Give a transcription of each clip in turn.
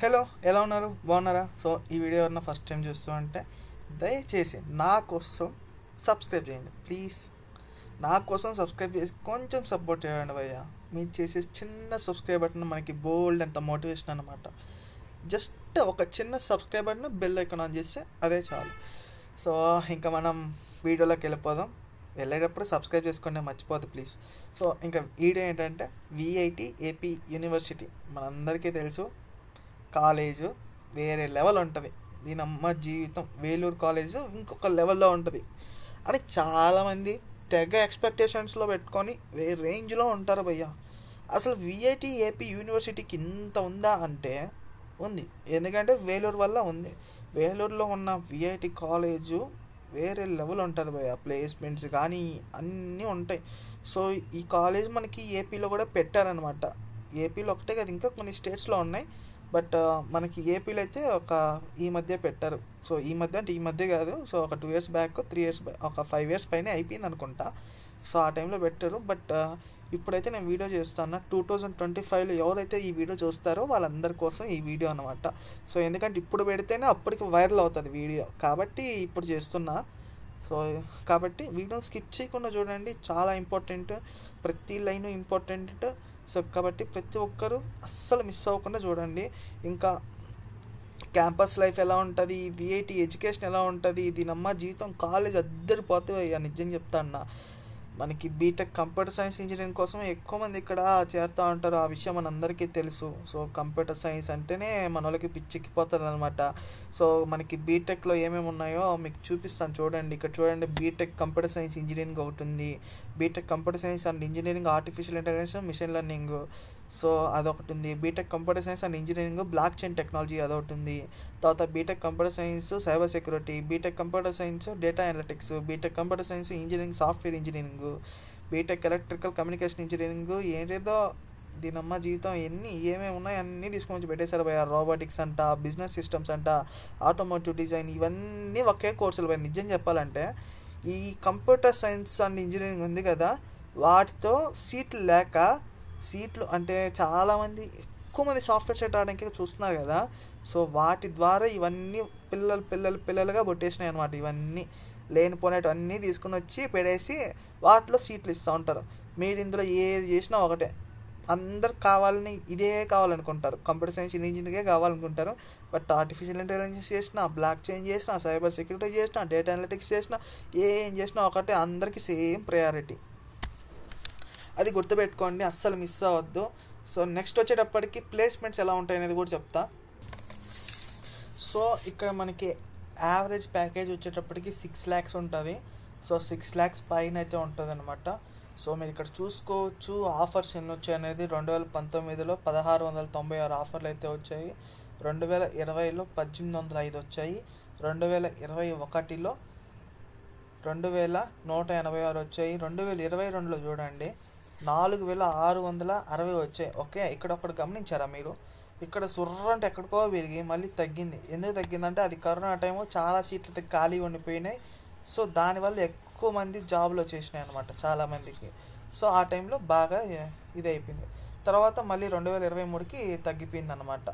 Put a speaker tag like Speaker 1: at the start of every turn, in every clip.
Speaker 1: Hello, ఎలా ఉన్నారు? బాగున్నారా? సో ఈ వీడియో ఎవరన్నా ఫస్ట్ టైం చూస్తూ అంటే దయచేసి నా కోసం సబ్స్క్రైబ్ చేయండి ప్లీజ్. నా కోసం సబ్స్క్రైబ్ చేసి కొంచెం సపోర్ట్ చేయండి భయ్య. మీరు చేసే చిన్న సబ్స్క్రైబ్ బటన్ మనకి బోల్డ్ అంత మోటివేషన్ అనమాట. జస్ట్ ఒక చిన్న subscribe button, bell icon on చేస్తే అదే చాలు. సో ఇంకా మనం వీడియోలోకి వెళ్ళిపోదాం. వెళ్ళేటప్పుడు సబ్స్క్రైబ్ చేసుకోండి, మర్చిపోదు ప్లీజ్. సో ఇంకా వీడియో ఏంటంటే విఐటి ఏపీ యూనివర్సిటీ మనందరికీ తెలుసు. కాలేజు వేరే లెవెల్ ఉంటుంది. దీనమ్మ జీవితం వేలూరు కాలేజు ఇంకొక లెవెల్లో ఉంటుంది అని చాలామంది తెగ ఎక్స్పెక్టేషన్స్లో పెట్టుకొని వేరే రేంజ్లో ఉంటారు భయ్య. అసలు విఐటి ఏపీ యూనివర్సిటీకి ఇంత ఉందా అంటే ఉంది, ఎందుకంటే వేలూరు వల్ల ఉంది. వేలూరులో ఉన్న విఐటి కాలేజు వేరే లెవెల్ ఉంటుంది భయ్య. ప్లేస్మెంట్స్ కానీ అన్నీ ఉంటాయి. సో ఈ కాలేజ్ మనకి ఏపీలో కూడా పెట్టారనమాట. ఏపీలో ఒకటే కదా, ఇంకా కొన్ని స్టేట్స్లో ఉన్నాయి. బట్ మనకి ఏపీలో అయితే ఈ మధ్య పెట్టారు. సో ఈ మధ్య అంటే ఈ మధ్య కాదు, సో ఒక 2 years బ్యాక్, 3 years బ్యాక్, ఒక 5 years పైన అయిపోయింది అనుకుంటా. సో ఆ టైంలో పెట్టారు. బట్ ఇప్పుడైతే నేను వీడియో చేస్తాను 2025లో ఎవరైతే ఈ వీడియో చూస్తారో వాళ్ళందరి కోసం ఈ వీడియో అనమాట. సో ఎందుకంటే ఇప్పుడు పెడితేనే అప్పటికి వైరల్ అవుతుంది వీడియో, కాబట్టి ఇప్పుడు చేస్తున్నా. సో కాబట్టి వీడియోని స్కిప్ చేయకుండా చూడండి, చాలా ఇంపార్టెంట్, ప్రతి లైను ఇంపార్టెంట్. సో కాబట్టి ప్రతి ఒక్కరూ అస్సలు మిస్ అవ్వకుండా చూడండి. ఇంకా క్యాంపస్ లైఫ్ ఎలా ఉంటుంది, విఐటి ఎడ్యుకేషన్ ఎలా ఉంటుంది, దీనమ్మ జీవితం కాలేజ్ అద్దరిపోతే అయ్యా, నిజం చెప్తా అన్న. మనకి బీటెక్ కంప్యూటర్ సైన్స్ ఇంజనీరింగ్ కోసం ఎక్కువ మంది ఇక్కడ చేరుతూ ఉంటారు. ఆ విషయం మనందరికీ తెలుసు. సో కంప్యూటర్ సైన్స్ అంటేనే మన వాళ్ళకి పిచ్చెక్కిపోతుంది అనమాట. సో మనకి బీటెక్లో ఏమేమి ఉన్నాయో మీకు చూపిస్తాను చూడండి. ఇక్కడ చూడండి, బీటెక్ కంప్యూటర్ సైన్స్ ఇంజనీరింగ్ ఒకటి ఉంది, B Tech computer science and engineering artificial intelligence machine learning, so అదొకటి ఉంది. B Tech computer science and engineering blockchain technology అదొకటి ఉంది. తర్వాత B Tech computer science cyber security, B Tech computer science data analytics, B Tech computer science engineering software engineering, B Tech electrical communication engineering, ఏదేదో దీనమ్మ జీవితం ఏమేమి ఉన్నాయి అన్నీ తీసుకొని వచ్చి పెట్టేశారు భయ. రోబోటిక్స్ అంట, బిజినెస్ సిస్టమ్స్ అంట, ఆటోమోటివ్ డిజైన్, ఇవన్నీ ఒకే కోర్సులు భయ. నిజం చెప్పాలంటే ఈ కంప్యూటర్ సైన్స్ అండ్ ఇంజనీరింగ్ ఉంది కదా, వాటితో సీట్లు అంటే చాలామంది ఎక్కువ మంది సాఫ్ట్వేర్ సెట్ రావడానికి చూస్తున్నారు కదా. సో వాటి ద్వారా ఇవన్నీ పిల్లలుగా కొట్టేసినాయి అనమాట. ఇవన్నీ లేనిపోయినవన్నీ తీసుకుని వచ్చి పెడేసి వాటిలో సీట్లు ఇస్తూ ఉంటారు. మీరు ఇందులో ఏది చేసినా ఒకటే, అందరు ఇదే కావాలనుకుంటారు, కంప్యూటర్ సైన్స్ ఇంజనీరింగే కావాలనుకుంటారు. బట్ ఆర్టిఫిషియల్ ఇంటెలిజెన్స్ చేసినా, బ్లాక్ చైన్ చేసినా, సైబర్ సెక్యూరిటీ చేసినా, డేటా అనలిటిక్స్ చేసినా, ఏం చేసినా ఒకటే, అందరికీ సేమ్ ప్రయారిటీ. అది గుర్తుపెట్టుకోండి, అస్సలు మిస్ అవ్వద్దు. సో నెక్స్ట్ వచ్చేటప్పటికి ప్లేస్మెంట్స్ ఎలా ఉంటాయి అనేది కూడా చెప్తా. సో ఇక్కడ మనకి యావరేజ్ ప్యాకేజ్ వచ్చేటప్పటికి 6 lakhs ఉంటుంది. సో 6 lakhs పైన అయితే ఉంటుంది అనమాట. సో మీరు ఇక్కడ చూసుకోవచ్చు ఆఫర్స్ ఎన్ని వచ్చాయి అనేది. 2019లో 1696 ఆఫర్లు అయితే వచ్చాయి, 2020లో 1805 వచ్చాయి, 2021లో 2186 వచ్చాయి, 2022లో చూడండి 4660 వచ్చాయి. ఓకే, ఇక్కడ ఒకటి గమనించారా మీరు? ఇక్కడ సుర్రంటే ఎక్కడికో పెరిగి మళ్ళీ తగ్గింది. ఎందుకు తగ్గిందంటే అది కరోనా టైము, చాలా సీట్లు ఖాళీ ఉండిపోయినాయి. సో దానివల్ల ఎక్కువ మంది జాబ్లో చేసినాయి అనమాట చాలామందికి. సో ఆ టైంలో బాగా ఇది అయిపోయింది. తర్వాత మళ్ళీ 2023కి తగ్గిపోయింది అనమాట.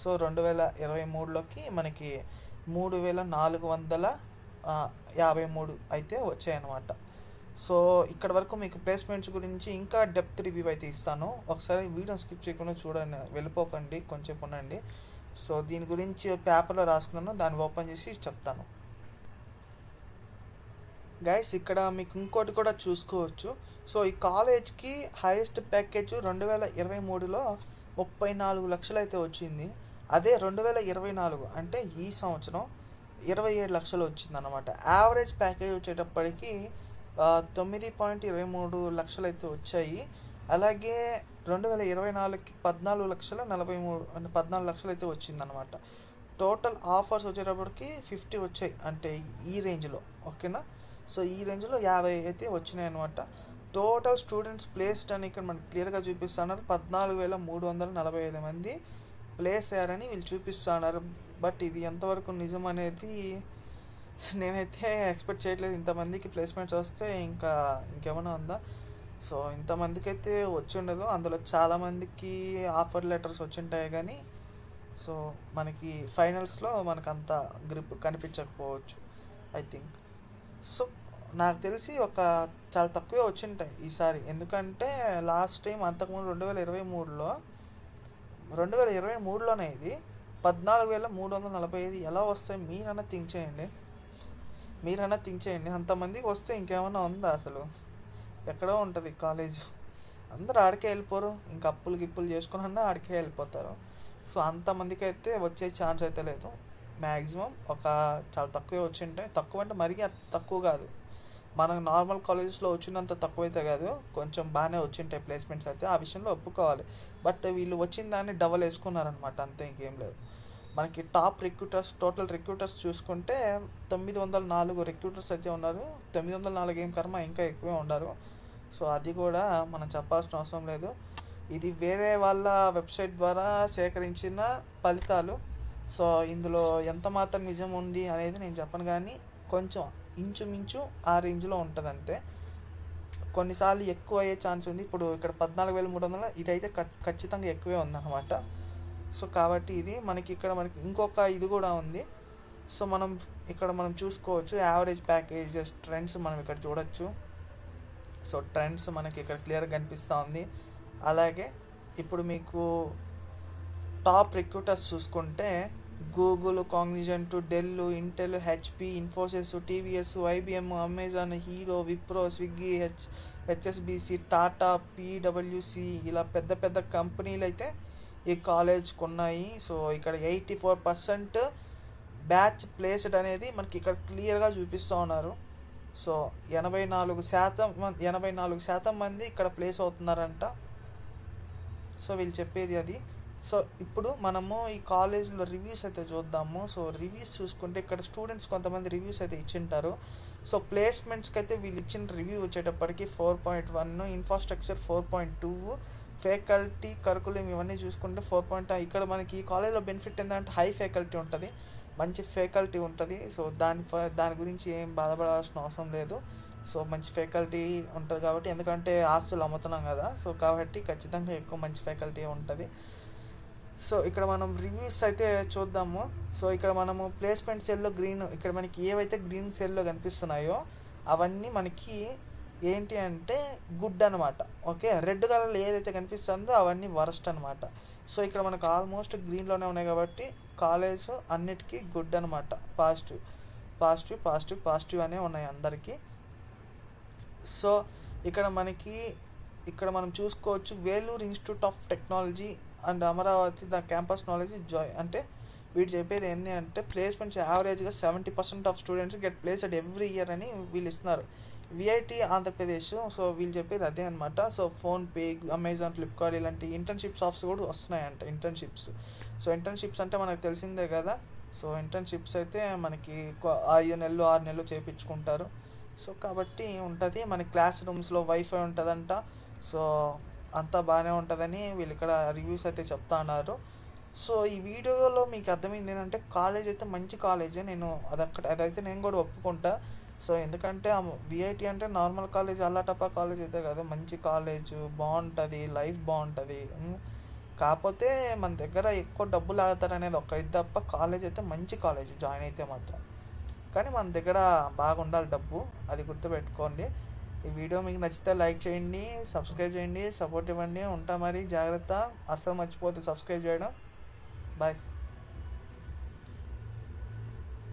Speaker 1: సో 2023లోకి మనకి 3453 అయితే వచ్చాయన్నమాట. సో ఇక్కడ వరకు మీకు ప్లేస్మెంట్స్ గురించి ఇంకా డెప్త్ రివ్యూ అయితే ఇస్తాను. ఒకసారి వీడియో స్కిప్ చేయకుండా చూడండి, వెళ్ళిపోకండి, కొంచెం ఉండండి. సో దీని గురించి పేపర్లో రాసుకున్నాను, దాన్ని ఓపెన్ చేసి చెప్తాను. గైస్ ఇక్కడ మీకు ఇంకోటి కూడా చూసుకోవచ్చు. సో ఈ కాలేజ్కి హైయెస్ట్ ప్యాకేజ్ 2023లో 34 లక్షలు అయితే వచ్చింది. అదే 2024 అంటే ఈ సంవత్సరం 27 లక్షలు వచ్చింది అనమాట. యావరేజ్ ప్యాకేజ్ వచ్చేటప్పటికి 9.23 లక్షలు అయితే వచ్చాయి. అలాగే 2024కి 14,43,000 అంటే 14 లక్షలు అయితే వచ్చిందనమాట. టోటల్ ఆఫర్స్ వచ్చేటప్పటికి 50 వచ్చాయి, అంటే ఈ రేంజ్లో. ఓకేనా? సో ఈ రేంజ్లో 50 అయితే వచ్చినాయి అనమాట. టోటల్ స్టూడెంట్స్ ప్లేస్డ్ అని ఇక్కడ మనకి క్లియర్గా చూపిస్తున్నారు. 14,345 మంది ప్లేస్ అయ్యారని వీళ్ళు చూపిస్తున్నారు. బట్ ఇది ఎంతవరకు నిజం అనేది నేనైతే ఎక్స్పెక్ట్ చేయట్లేదు. ఇంతమందికి ప్లేస్మెంట్స్ వస్తే ఇంకేమైనా ఉందా? సో ఇంతమందికి అయితే వచ్చి ఉండదు. అందులో చాలామందికి ఆఫర్ లెటర్స్ వచ్చి ఉంటాయి, కానీ సో మనకి ఫైనల్స్లో మనకు అంత గ్రిప్ కనిపించకపోవచ్చు ఐ థింక్. సో నాకు తెలిసి ఒక చాలా తక్కువే వచ్చింటాయి ఈసారి, ఎందుకంటే లాస్ట్ టైం అంతకుముందు 2023లోనే ఇది 14,345 ఎలా వస్తాయి మీరన్నా థింక్ చేయండి. అంతమందికి వస్తే ఇంకేమన్నా ఉందా అసలు? ఎక్కడో ఉంటుంది కాలేజ్. అందరూ ఆడికే వెళ్ళిపోరు, ఇంకా అప్పులు గిప్పులు చేసుకున్నా ఆడికే వెళ్ళిపోతారు. సో అంతమందికి అయితే వచ్చే ఛాన్స్ అయితే లేదు. మ్యాక్సిమం ఒక చాలా తక్కువే వచ్చింటాయి. తక్కువ అంటే మరీ తక్కువ కాదు, మనకు నార్మల్ కాలేజెస్లో వచ్చినంత తక్కువ అయితే కాదు, కొంచెం బాగానే వచ్చింటాయి ప్లేస్మెంట్స్ అయితే, ఆ విషయంలో ఒప్పుకోవాలి. బట్ వీళ్ళు వచ్చిన దాన్ని డబల్ వేసుకున్నారనమాట, అంతే, ఇంకేం లేదు. మనకి టాప్ టోటల్ రిక్రూటర్స్ చూసుకుంటే 904 రిక్రూటర్స్ అయితే ఉన్నారు. 904 ఏం కర్మ, ఇంకా ఎక్కువే ఉన్నారు. సో అది కూడా మనం చెప్పాల్సిన అవసరం లేదు. ఇది వేరే వాళ్ళ వెబ్సైట్ ద్వారా సేకరించిన ఫలితాలు. సో ఇందులో ఎంత మాత్రం నిజం ఉంది అనేది నేను చెప్పను, కానీ కొంచెం ఇంచుమించు ఆ రేంజ్లో ఉంటుంది అంతే. కొన్నిసార్లు ఎక్కువ అయ్యే ఛాన్స్ ఉంది. ఇప్పుడు ఇక్కడ 14,300, ఇదైతే ఖచ్చితంగా ఎక్కువే ఉందన్నమాట. సో కాబట్టి ఇది మనకి ఇంకొక ఇది కూడా ఉంది. సో మనం చూసుకోవచ్చు యావరేజ్ ప్యాకేజెస్ ట్రెండ్స్ మనం ఇక్కడ చూడొచ్చు. సో ట్రెండ్స్ మనకి ఇక్కడ క్లియర్గా కనిపిస్తూ ఉంది. అలాగే ఇప్పుడు మీకు టాప్ రిక్రూటర్స్ చూసుకుంటే Google, Cognizant, Dell, Intel, HP, Infosys, TVS, IBM, Amazon, Hero, Wipro, Swiggy, HSBC, Tata, పిడబ్ల్యూసి, ఇలా పెద్ద పెద్ద కంపెనీలు అయితే ఈ కాలేజ్కి ఉన్నాయి. సో ఇక్కడ 84% బ్యాచ్ ప్లేస్డ్ అనేది మనకి ఇక్కడ క్లియర్గా చూపిస్తూ ఉన్నారు. సో 84% మంది ఇక్కడ ప్లేస్ అవుతున్నారంట. సో వీళ్ళు చెప్పేది అది. సో ఇప్పుడు మనము ఈ కాలేజ్లో రివ్యూస్ అయితే చూద్దాము. సో రివ్యూస్ చూసుకుంటే ఇక్కడ స్టూడెంట్స్ కొంతమంది రివ్యూస్ అయితే ఇచ్చింటారు. సో ప్లేస్మెంట్స్కి అయితే వీళ్ళు ఇచ్చిన రివ్యూ వచ్చేటప్పటికి 4.1, ఇన్ఫ్రాస్ట్రక్చర్ 4.2, ఫ్యాకల్టీ, కరికులం ఇవన్నీ చూసుకుంటే 4. ఇక్కడ మనకి ఈ కాలేజ్లో బెనిఫిట్ ఏంటంటే హై ఫ్యాకల్టీ ఉంటుంది, మంచి ఫ్యాకల్టీ ఉంటుంది. సో దాని గురించి ఏం బాధపడాల్సిన అవసరం లేదు. సో మంచి ఫ్యాకల్టీ ఉంటుంది కాబట్టి, ఎందుకంటే ఆస్తులు అమ్ముతున్నాం కదా, సో కాబట్టి ఖచ్చితంగా ఎక్కువ మంచి ఫ్యాకల్టీ ఉంటుంది. సో ఇక్కడ మనం రివ్యూస్ అయితే చూద్దాము. సో ఇక్కడ మనము ప్లేస్మెంట్ సెల్లో ఇక్కడ మనకి ఏవైతే గ్రీన్ సెల్లో కనిపిస్తున్నాయో అవన్నీ మనకి ఏంటి అంటే గుడ్ అనమాట. ఓకే, రెడ్ కలర్లో ఏదైతే కనిపిస్తుందో అవన్నీ వరస్ట్ అనమాట. సో ఇక్కడ మనకు ఆల్మోస్ట్ గ్రీన్లోనే ఉన్నాయి కాబట్టి కాలేజ్ అన్నిటికీ గుడ్ అనమాట. పాజిటివ్ అనే ఉన్నాయి అందరికీ. సో ఇక్కడ మనం చూసుకోవచ్చు Vellore institute of technology and Amaravati the campus knowledge అంటే వీళ్ళు చెప్పేది ఏంటి అంటే ప్లేస్మెంట్స్ యావరేజ్గా 70% of students get placed every year అని వీళ్ళు ఇస్తున్నారు. విఐటి ఆంధ్రప్రదేశ్. సో వీళ్ళు చెప్పేది అదే అనమాట. సో ఫోన్పే, అమెజాన్, ఫ్లిప్కార్ట్ ఇలాంటి ఇంటర్న్షిప్స్ ఆఫ్స్ కూడా వస్తున్నాయంట. సో ఇంటర్న్షిప్స్ అంటే మనకు తెలిసిందే కదా. సో ఇంటర్న్షిప్స్ అయితే మనకి 5 నెలలు 6 నెలలు చేయించుకుంటారు. సో కాబట్టి ఉంటుంది. మన క్లాస్ రూమ్స్లో వైఫై ఉంటుందంట. సో అంతా బాగానే ఉంటుందని వీళ్ళు ఇక్కడ రివ్యూస్ అయితే చెప్తా ఉన్నారు. సో ఈ వీడియోలో మీకు అర్థమైంది ఏంటంటే కాలేజ్ అయితే మంచి కాలేజే, అదైతే నేను కూడా ఒప్పుకుంటా. సో ఎందుకంటే విఐటి అంటే నార్మల్ కాలేజ్, అల్లాటప్పా కాలేజ్ అయితే కాదు, మంచి కాలేజ్, బాగుంటుంది, లైఫ్ బాగుంటుంది. కాకపోతే మన దగ్గర ఎక్కువ డబ్బులు ఆగుతారు అనేది ఇది తప్ప కాలేజ్ అయితే మంచి కాలేజ్ జాయిన్ అయితే మాత్రం. కానీ మన దగ్గర బాగా ఉండాలి డబ్బు, అది గుర్తుపెట్టుకోండి. ఈ వీడియో మీకు నచ్చితే లైక్ చేయండి, సబ్స్క్రైబ్ చేయండి, సపోర్ట్ ఇవ్వండి. ఉంటా మరి, జాగ్రత్త, అస్సలు మర్చిపోతే సబ్స్క్రైబ్ చేయడం. బాయ్.